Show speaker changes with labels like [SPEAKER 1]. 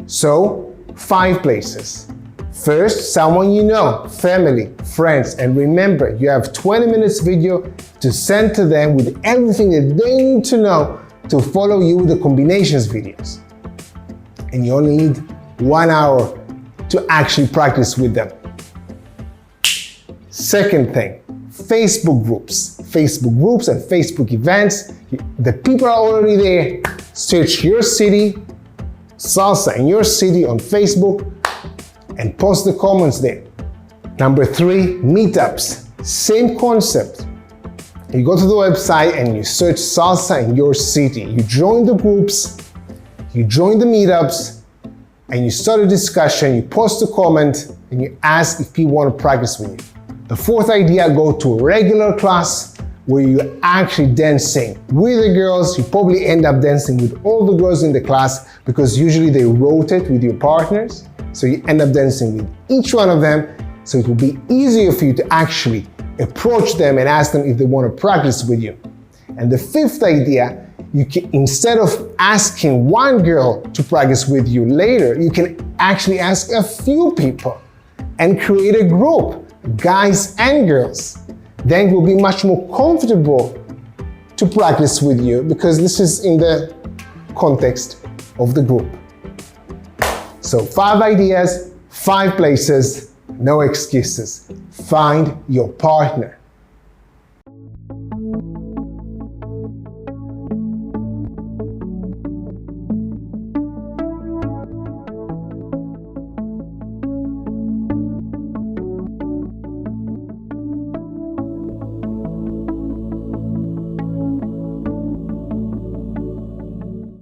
[SPEAKER 1] So, 5 places. First, someone you know, family, friends, and remember, you have 20 minutes video to send to them with everything that they need to know to follow you with the combinations videos. And you only need 1 hour to actually practice with them. Second thing, Facebook groups. Facebook groups and Facebook events. The people are already there. Search your city, Salsa in your city on Facebook, and post the comments there. Number 3, meetups. Same concept. You go to the website and you search Salsa in your city. You join the groups, you join the meetups, and you start a discussion, you post a comment, and you ask if people want to practice with you. The 4th idea, go to a regular class where you're actually dancing with the girls. You probably end up dancing with all the girls in the class because usually they rotate with your partners. So you end up dancing with each one of them. So it will be easier for you to actually approach them and ask them if they want to practice with you. And the 5th idea, you can, instead of asking one girl to practice with you later, you can actually ask a few people and create a group, guys and girls. Then you'll be much more comfortable to practice with you because this is in the context of the group. So 5 ideas, 5 places, no excuses. Find your partner.